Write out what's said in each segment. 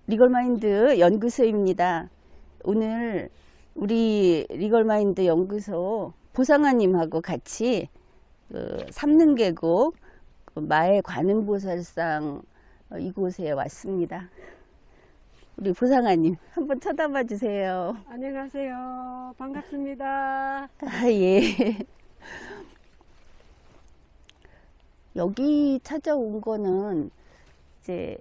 리걸마인드 연구소입니다. 오늘 우리 리걸마인드 연구소 보상아님하고 같이 삼능계곡 마의 관음보살상 이곳에 왔습니다. 우리 보상아님 한번 쳐다봐 주세요. 안녕하세요. 반갑습니다. 예. 여기 찾아온 거는 이제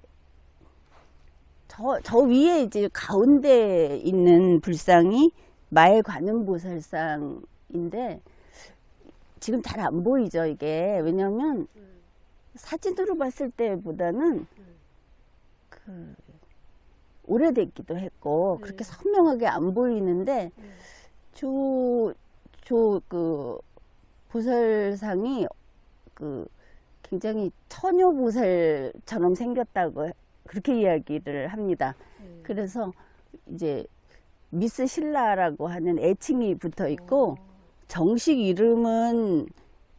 저 위에 이제 가운데 있는 불상이 마의 관음보살상인데 지금 잘 안 보이죠, 이게. 왜냐면 사진으로 봤을 때보다는 오래됐기도 했고 그렇게 선명하게 안 보이는데 그 보살상이 굉장히 처녀보살처럼 생겼다고 그렇게 이야기를 합니다. 그래서 이제 미스 신라라고 하는 애칭이 붙어 있고 정식 이름은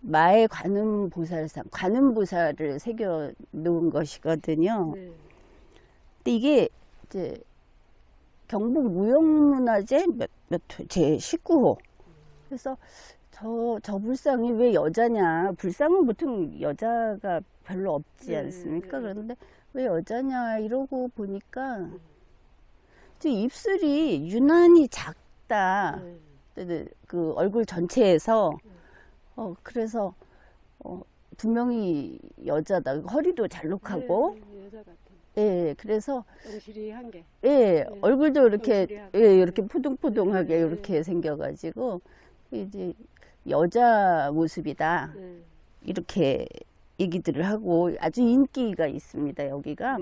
마의 관음보살상, 관음보살을 새겨 놓은 것이거든요. 근데 이게 이제 경북 무형문화재 제 19호. 그래서 저 불상이 왜 여자냐? 불상은 보통 여자가 별로 없지 않습니까? 그런데 왜 여자냐 이러고 보니까 입술이 유난히 작다. 그 얼굴 전체에서 그래서 분명히 여자다. 허리도 잘록하고. 여자 같은. 예, 그래서 엉실이한 게. 예, 얼굴도 이렇게 엉실이하게. 예, 이렇게 포동포동하게 이렇게 생겨가지고 이제 여자 모습이다. 이렇게 얘기들을 하고 아주 인기가 있습니다. 여기가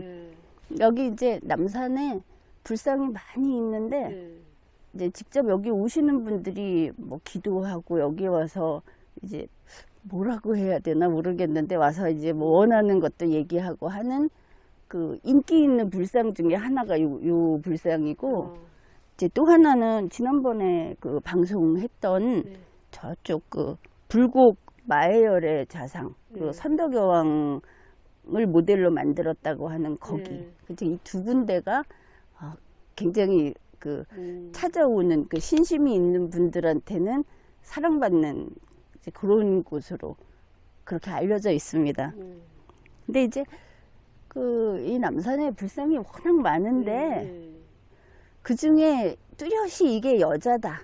여기 이제 남산에 불상이 많이 있는데 이제 직접 여기 오시는 분들이 뭐 기도하고 여기 와서 이제 뭐라고 해야 되나 모르겠는데 와서 이제 뭐 원하는 것도 얘기하고 하는 그 인기 있는 불상 중에 하나가 요 불상이고 이제 또 하나는 지난번에 그 방송했던 저쪽 그 불곡 마해열의 자상 그 선덕여왕을 모델로 만들었다고 하는 거기 그래서 이 두 군데가 굉장히 그 찾아오는 그 신심이 있는 분들한테는 사랑받는 이제 그런 곳으로 그렇게 알려져 있습니다. 근데 이제 이 남산에 불상이 워낙 많은데 그 중에 뚜렷이 이게 여자다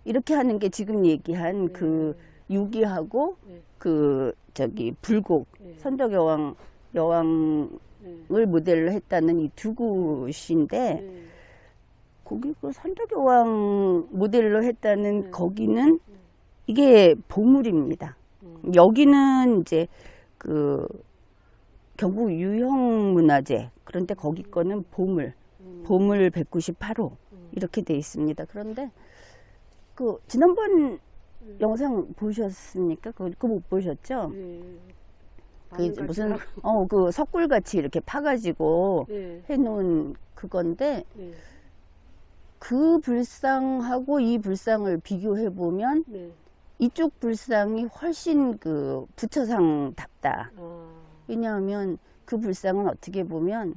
이렇게 하는 게 지금 얘기한 그 유기하고 그 저기 불곡 선덕여왕을 모델로 했다는 이 두 곳인데 거기 그 선덕여왕 모델로 했다는 거기는 이게 보물입니다. 여기는 이제 그 경북 유형문화재 그런데 거기 거는 보물 198호 이렇게 돼 있습니다. 그런데 그 지난번 영상 보셨습니까? 그거 못 보셨죠? 그 이제 무슨 그 석굴같이 이렇게 파가지고 해놓은 그건데 그 불상하고 이 불상을 비교해 보면 이쪽 불상이 훨씬 그 부처상답다. 왜냐하면 그 불상은 어떻게 보면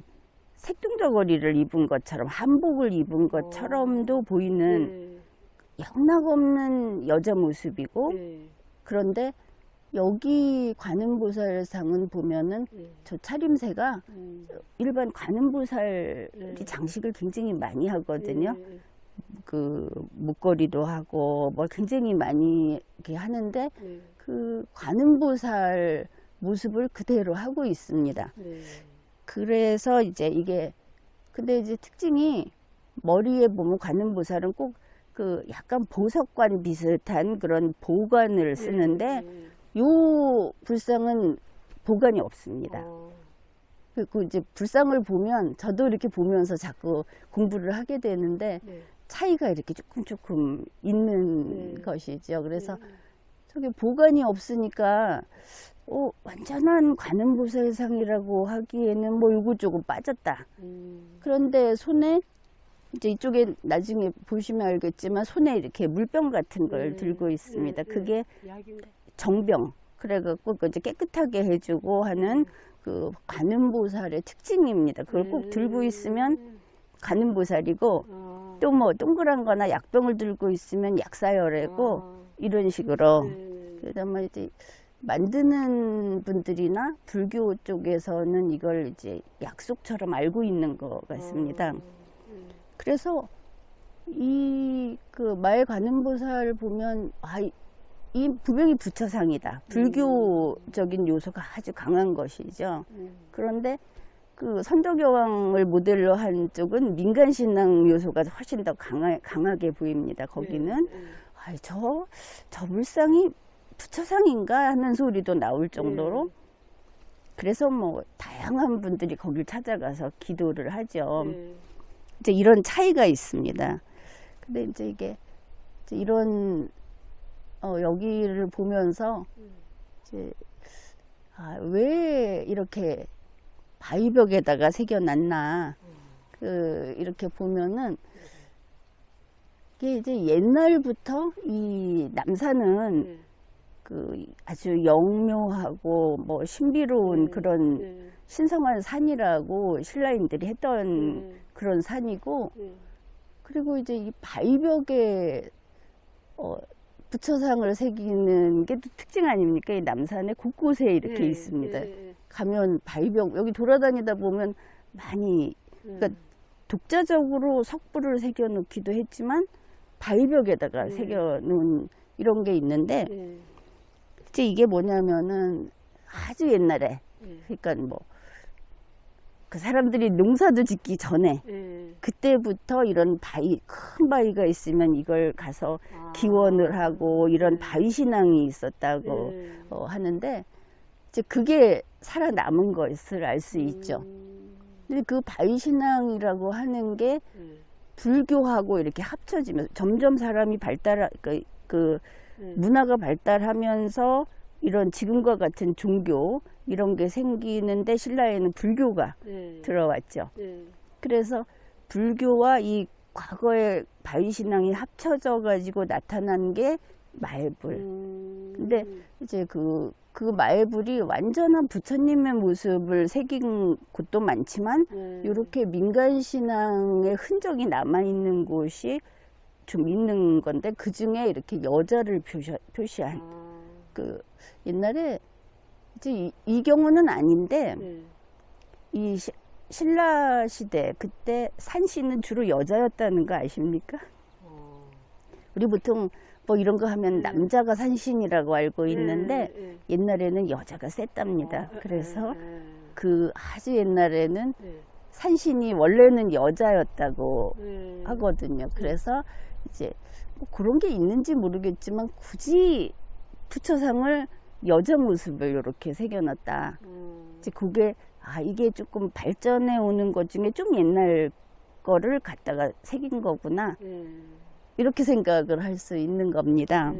색동저고리를 입은 것처럼 한복을 입은 것처럼도 보이는 영락없는 여자 모습이고 그런데 여기 관음보살상은 보면은 저 차림새가 일반 관음보살이 장식을 굉장히 많이 하거든요. 그 목걸이도 하고 뭘 굉장히 많이 이렇게 하는데 그 관음보살 모습을 그대로 하고 있습니다. 그래서 이제 이게 근데 이제 특징이 머리에 보면 관음보살은 꼭 그 약간 보석관 비슷한 그런 보관을 쓰는데 요 불상은 보관이 없습니다. 그 이제 불상을 보면 저도 이렇게 보면서 자꾸 공부를 하게 되는데 차이가 이렇게 조금 있는 것이죠. 그래서 저기 보관이 없으니까 완전한 관음보살상이라고 하기에는 뭐 요거 조금 빠졌다. 그런데 손에 이제 이쪽에 나중에 보시면 알겠지만 손에 이렇게 물병 같은 걸 들고 있습니다. 그게 정병, 그래갖고 그 이제 깨끗하게 해주고 하는 그 관음보살의 특징입니다. 그걸 꼭 들고 있으면 관음보살이고 또 뭐 동그란 거나 약병을 들고 있으면 약사열애고 이런 식으로. 그다음에 이제 만드는 분들이나 불교 쪽에서는 이걸 이제 약속처럼 알고 있는 것 같습니다. 그래서 이 그 마의 관음보살 보면 이 분명히 부처상이다. 불교적인 요소가 아주 강한 것이죠. 그런데 그 선덕여왕을 모델로 한 쪽은 민간신앙 요소가 훨씬 더 강하게 보입니다. 거기는 저 물상이 부처상인가 하는 소리도 나올 정도로. 그래서 뭐 다양한 분들이 거길 찾아가서 기도를 하죠. 이제 이런 차이가 있습니다. 근데 이제 이게 이제 이런 여기를 보면서 이제 왜 이렇게 바위벽에다가 새겨놨나 이렇게 보면은 이게 이제 옛날부터 이 남산은 그 아주 영묘하고 뭐 신비로운 그런 신성한 산이라고 신라인들이 했던 그런 산이고, 그리고 이제 이 바위벽에 부처상을 새기는 게 또 특징 아닙니까? 이 남산에 곳곳에 이렇게 있습니다. 가면 바위벽 여기 돌아다니다 보면 많이, 그러니까 독자적으로 석불을 새겨 놓기도 했지만 바위벽에다가 새겨 놓은 이런 게 있는데, 이제 이게 뭐냐면은 아주 옛날에, 그러니까 뭐 그 사람들이 농사도 짓기 전에 그때부터 이런 큰 바위가 있으면 이걸 가서 기원을 하고 이런 바위 신앙이 있었다고 하는데, 이제 그게 살아남은 것을 알 수 있죠. 근데 그 바위 신앙이라고 하는 게 불교하고 이렇게 합쳐지면서 점점 사람이 그 문화가 발달하면서 이런 지금과 같은 종교 이런 게 생기는데 신라에는 불교가 들어왔죠. 그래서 불교와 이 과거의 바위신앙이 합쳐져 가지고 나타난 게 마애불. 근데 이제 그 마애불이 완전한 부처님의 모습을 새긴 곳도 많지만 이렇게 민간신앙의 흔적이 남아있는 곳이 좀 있는 건데, 그 중에 이렇게 여자를 표시한 그 옛날에 이제 이 경우는 아닌데 이 신라 시대 그때 산신은 주로 여자였다는 거 아십니까? 우리 보통 뭐 이런 거 하면 남자가 산신이라고 알고 있는데 옛날에는 여자가 셌답니다. 그래서 그 아주 옛날에는 산신이 원래는 여자였다고 하거든요. 그래서 이제 뭐 그런 게 있는지 모르겠지만 굳이 부처상을 여자 모습을 이렇게 새겨놨다. 이제 그게 이게 조금 발전해 오는 것 중에 좀 옛날 거를 갖다가 새긴 거구나. 이렇게 생각을 할 수 있는 겁니다.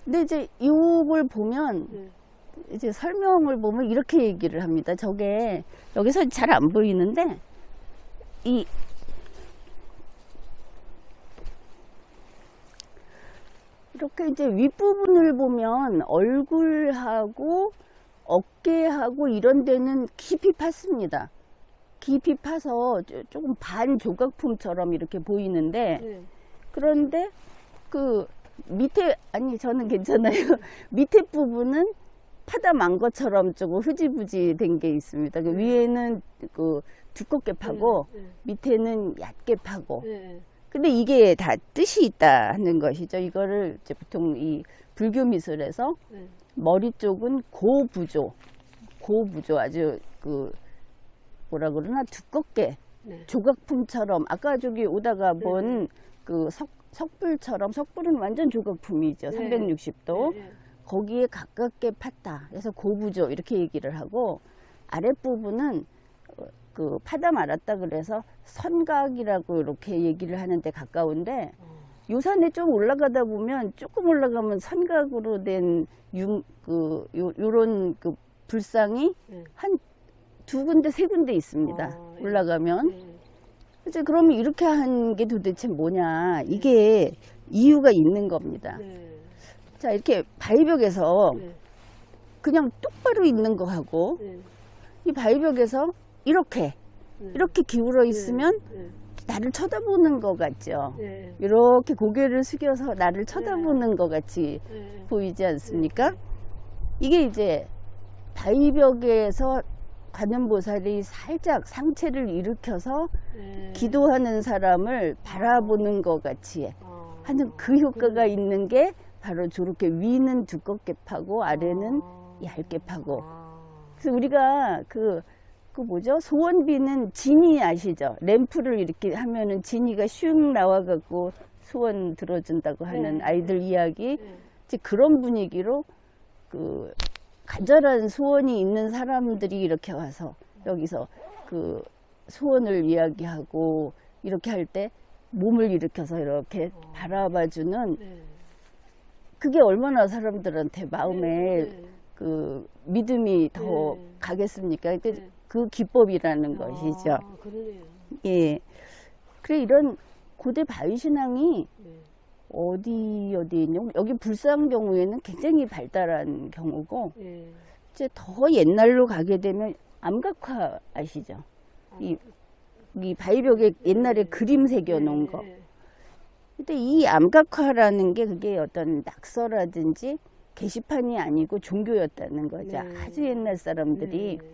근데 이제 이걸 보면 이제 설명을 보면 이렇게 얘기를 합니다. 저게 여기서 잘 안 보이는데 이렇게 이제 윗부분을 보면 얼굴하고 어깨하고 이런 데는 깊이 팠습니다. 깊이 파서 조금 반 조각품처럼 이렇게 보이는데, 그런데 그 밑에, 저는 괜찮아요. 밑에 부분은 파다 만 것처럼 조금 흐지부지 된 게 있습니다. 그 위에는 그 두껍게 파고 밑에는 얕게 파고. 근데 이게 다 뜻이 있다 하는 것이죠. 이거를 이제 보통 이 불교 미술에서 머리 쪽은 고부조 아주 그 뭐라 그러나 두껍게 조각품처럼, 아까 저기 오다가 본 그 석불처럼, 석불은 완전 조각품이죠. 360도 거기에 가깝게 팠다. 그래서 고부조 이렇게 얘기를 하고, 아랫부분은 그 파다 말았다 그래서 선각이라고 이렇게 얘기를 하는데 가까운데, 요 산에 좀 올라가다 보면 조금 올라가면 선각으로 된 요런 그 불상이 한 두 군데 세 군데 있습니다. 올라가면. 이제 그러면 이렇게 한 게 도대체 뭐냐, 이게 이유가 있는 겁니다. 자, 이렇게 바위벽에서 네. 그냥 똑바로 있는 거 하고 네. 이 바위벽에서 이렇게 네. 이렇게 기울어 있으면 네. 나를 쳐다보는 것 같죠. 네. 이렇게 고개를 숙여서 나를 쳐다보는 것 같이 네. 보이지 않습니까? 이게 이제 바위벽에서 관음보살이 살짝 상체를 일으켜서 네. 기도하는 사람을 바라보는 것 같이 하는 그 효과가 있는 게 바로 저렇게 위는 두껍게 파고 아래는 얇게 파고. 그래서 우리가 그 뭐죠? 소원비는 진이 아시죠? 램프를 이렇게 하면은 진이가 슉 나와갖고 소원 들어준다고 하는 네. 아이들 이야기. 네. 이제 그런 분위기로 그 간절한 소원이 있는 사람들이 이렇게 와서 여기서 그 소원을 이야기하고 이렇게 할 때 몸을 일으켜서 이렇게 바라봐주는 네. 그게 얼마나 사람들한테 마음에 네. 그 믿음이 더 네. 가겠습니까? 그, 네. 그 기법이라는 것이죠. 그러네요. 예. 그래 이런 고대 바위신앙이 네. 어디 있냐? 여기 불사한 경우에는 굉장히 발달한 경우고 네. 이제 더 옛날로 가게 되면 암각화 아시죠? 이 바위벽에 옛날에 그림 새겨 놓은 거. 근데 이 암각화라는 게 그게 어떤 낙서라든지 게시판이 아니고 종교였다는 거죠. 네. 아주 옛날 사람들이. 네.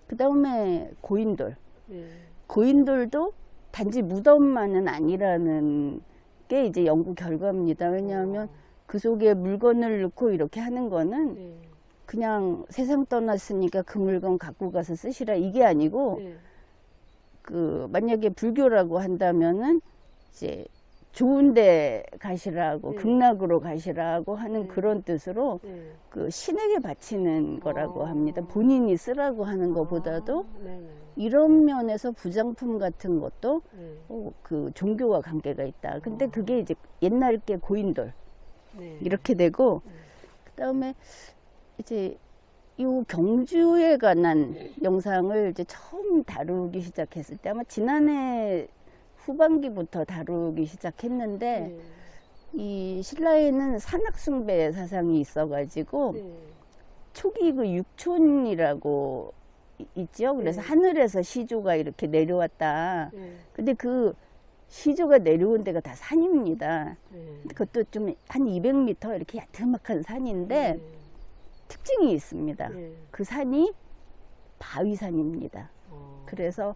그 다음에 고인돌. 네. 고인돌도 단지 무덤만은 아니라는 게 이제 연구 결과입니다. 왜냐하면 그 속에 물건을 넣고 이렇게 하는 거는 네. 그냥 세상 떠났으니까 그 물건 갖고 가서 쓰시라 이게 아니고 네. 그 만약에 불교라고 한다면은 이제 좋은데 가시라고 네. 극락으로 가시라고 하는 네. 그런 뜻으로 네. 그 신에게 바치는 거라고 합니다. 본인이 쓰라고 하는 것보다도 네. 이런 면에서 부장품 같은 것도 네. 그 종교와 관계가 있다. 근데 그게 이제 옛날 게 고인돌 네. 이렇게 되고 그다음에 이제 이 경주에 관한 영상을 이제 처음 다루기 시작했을 때 아마 지난해 후반기부터 다루기 시작했는데 네. 이 신라에는 산악숭배 사상이 있어가지고 네. 초기 그 육촌이라고 있죠. 그래서 네. 하늘에서 시조가 이렇게 내려왔다. 네. 근데 그 시조가 내려온 데가 다 산입니다. 네. 그것도 좀 한 200m 이렇게 야트막한 산인데 네. 특징이 있습니다. 네. 그 산이 바위산입니다. 그래서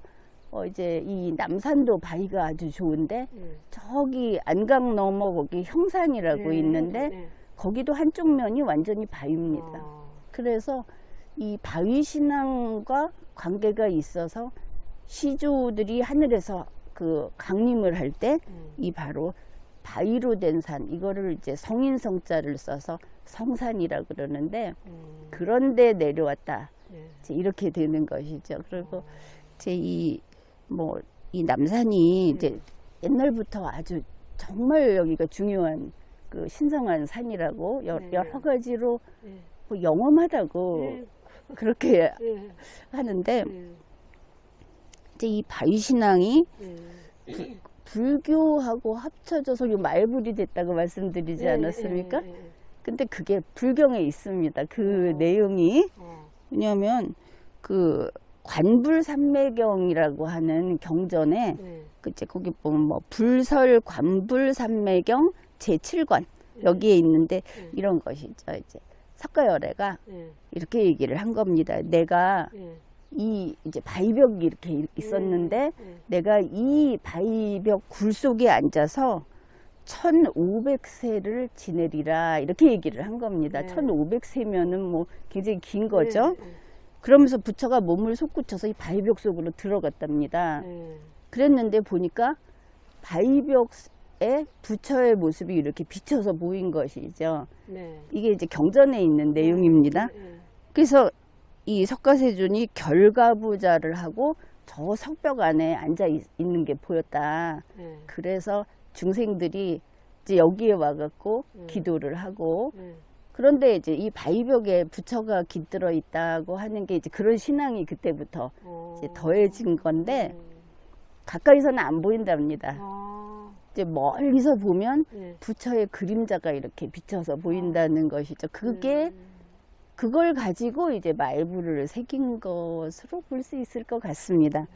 이제 이 남산도 바위가 아주 좋은데 네. 저기 안강 너머 거기 형산이라고 네. 있는데 네. 거기도 한쪽 면이 완전히 바위입니다. 그래서 이 바위 신앙과 관계가 있어서 시조들이 하늘에서 그 강림을 할 때 이 바로 바위로 된 산 이거를 이제 성인성자를 써서 성산이라 그러는데 그런데 내려왔다. 네. 이제 이렇게 되는 것이죠. 그리고 이제 이 남산이 이제 옛날부터 아주 정말 여기가 중요한 그 신성한 산이라고 네. 여러 가지로 네. 뭐 영험하다고 네. 그렇게 네. 하는데 네. 이제 이 바위신앙이 네. 불교하고 합쳐져서 요 말불이 됐다고 말씀드리지 않았습니까? 네. 근데 그게 불경에 있습니다. 그 내용이 왜냐하면 그 관불산매경이라고 하는 경전에 네. 그치 거기 보면 뭐 불설 관불산매경 제7관 여기에 있는데 이런 것이죠. 이제 석가열애가 네. 이렇게 얘기를 한 겁니다. 내가 네. 이 이제 바위벽이 이렇게 있었는데 네. 내가 이 바위벽 굴 속에 앉아서 1500세를 지내리라 이렇게 얘기를 한 겁니다. 네. 1500세면은 뭐 굉장히 긴 거죠. 네. 그러면서 부처가 몸을 솟구쳐서 이 바위벽 속으로 들어갔답니다. 네. 그랬는데 보니까 바위벽에 부처의 모습이 이렇게 비쳐서 보인 것이죠. 네. 이게 이제 경전에 있는 내용입니다. 네. 그래서 이 석가세존이 결가부자를 하고 저 석벽 안에 앉아 있는 게 보였다. 네. 그래서 중생들이 이제 여기에 와갖고 기도를 하고 네. 그런데 이제 이 바위벽에 부처가 깃들어 있다고 하는 게 이제 그런 신앙이 그때부터 이제 더해진 건데 가까이서는 안 보인답니다. 이제 멀리서 보면 네. 부처의 그림자가 이렇게 비쳐서 보인다는 것이죠. 그걸 가지고 이제 말부를 새긴 것으로 볼 수 있을 것 같습니다.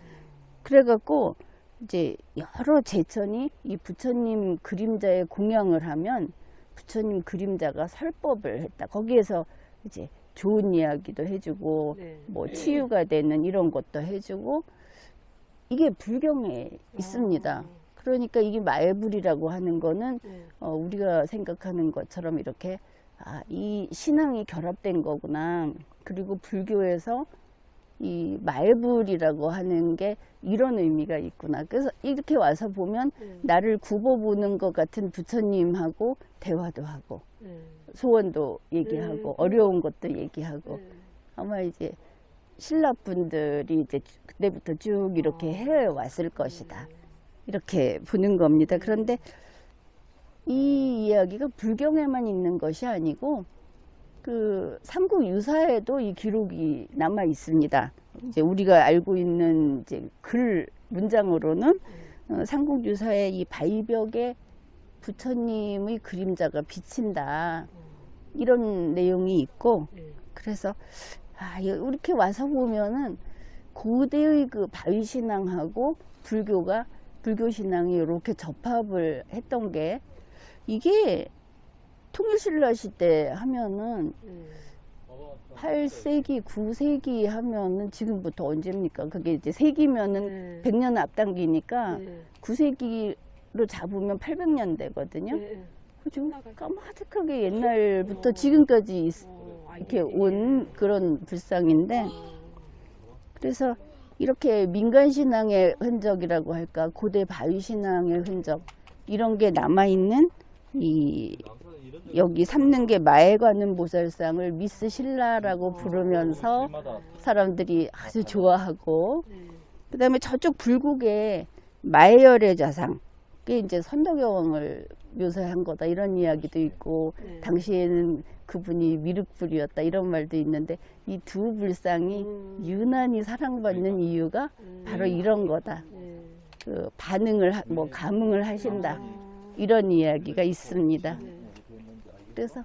그래갖고 이제 여러 제천이 이 부처님 그림자에 공양을 하면 부처님 그림자가 설법을 했다. 거기에서 이제 좋은 이야기도 해주고 네. 뭐 치유가 되는 이런 것도 해주고 이게 불경에 있습니다. 그러니까 이게 말불이라고 하는 거는 네. 우리가 생각하는 것처럼 이렇게 이 신앙이 결합된 거구나. 그리고 불교에서 이 말불이라고 하는 게 이런 의미가 있구나. 그래서 이렇게 와서 보면 나를 굽어보는 것 같은 부처님하고 대화도 하고 소원도 얘기하고 어려운 것도 얘기하고 아마 이제 신라분들이 이제 그때부터 쭉 이렇게 해왔을 것이다. 이렇게 보는 겁니다. 그런데 이 이야기가 불경에만 있는 것이 아니고 그 삼국유사에도 이 기록이 남아 있습니다. 이제 우리가 알고 있는 이제 글 문장으로는 삼국유사의 이 발벽에 부처님의 그림자가 비친다 이런 내용이 있고 그래서 이렇게 와서 보면은 고대의 그 바위신앙하고 불교 신앙이 이렇게 접합을 했던 게 이게 통일신라 시대 하면은 8세기, 9세기 하면은 지금부터 언제입니까? 그게 이제 세기면은 100년 앞당기니까 9세기로 잡으면 800년 되거든요. 그죠? 까마득하게 옛날부터 지금까지 이렇게 온 그런 불상인데 그래서 이렇게 민간신앙의 흔적이라고 할까 고대 바위신앙의 흔적 이런 게 남아있는 이 여기 삼능계 마에 관음 보살상을 미스 신라라고 부르면서 사람들이 아주 좋아하고 그 다음에 저쪽 불국에 마해열의 좌상 그게 이제 선덕여왕을 묘사한 거다 이런 이야기도 있고 당시에는 그분이 미륵불이었다 이런 말도 있는데 이 두 불상이 유난히 사랑받는 이유가 바로 이런 거다. 그 반응을 뭐 감흥을 하신다 이런 이야기가 있습니다. 그래서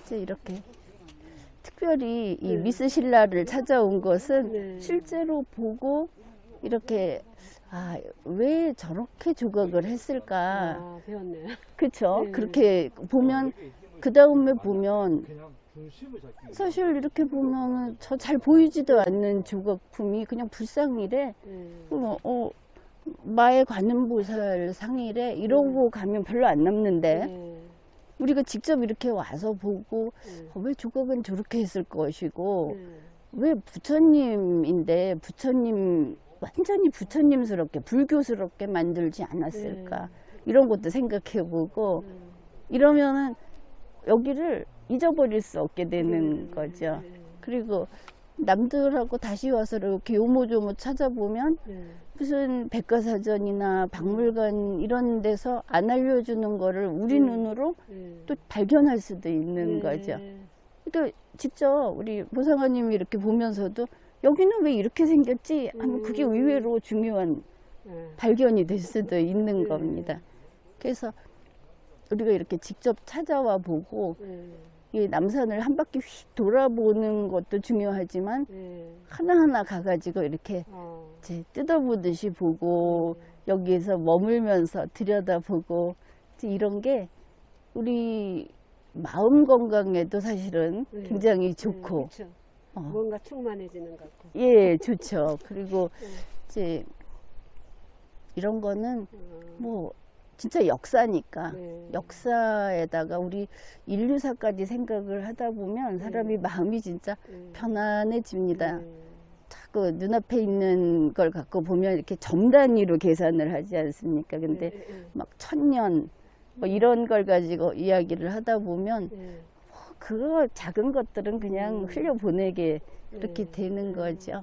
이제 이렇게 특별히 이 미스 신라를 찾아온 것은 실제로 보고 이렇게 왜 저렇게 조각을 했을까? 배웠네. 그렇죠. 그렇게 보면 그 다음에 보면 사실 이렇게 보면 저 잘 보이지도 않는 조각품이 그냥 불상이래. 마의 관음보살 상이래. 이러고 가면 별로 안 남는데 우리가 직접 이렇게 와서 보고 왜 조각은 저렇게 했을 것이고 왜 부처님인데 부처님 완전히 부처님스럽게 불교스럽게 만들지 않았을까 이런 것도 생각해보고 이러면은 여기를 잊어버릴 수 없게 되는 거죠. 그리고 남들하고 다시 와서 이렇게 요모조모 찾아보면 무슨 백과사전이나 박물관 이런 데서 안 알려주는 거를 우리 눈으로 또 발견할 수도 있는 거죠. 그러니까 직접 우리 보상아님이 이렇게 보면서도 여기는 왜 이렇게 생겼지 하면 그게 의외로 중요한 발견이 될 수도 있는 겁니다. 그래서 우리가 이렇게 직접 찾아와 보고 이 남산을 한 바퀴 휙 돌아보는 것도 중요하지만 하나하나 가가지고 이렇게 이제 뜯어보듯이 보고 여기에서 머물면서 들여다보고 이런 게 우리 마음 건강에도 사실은 굉장히 좋고 뭔가 충만해지는 것 같고. 예, 좋죠. 그리고 이제 이런 거는 뭐 진짜 역사니까 역사에다가 우리 인류사까지 생각을 하다 보면 사람이 마음이 진짜 편안해집니다. 자꾸 눈앞에 있는 걸 갖고 보면 이렇게 점 단위로 계산을 하지 않습니까? 근데 막 1000년 뭐 이런 걸 가지고 이야기를 하다 보면 그거 작은 것들은 그냥 흘려보내게 그렇게 되는 거죠.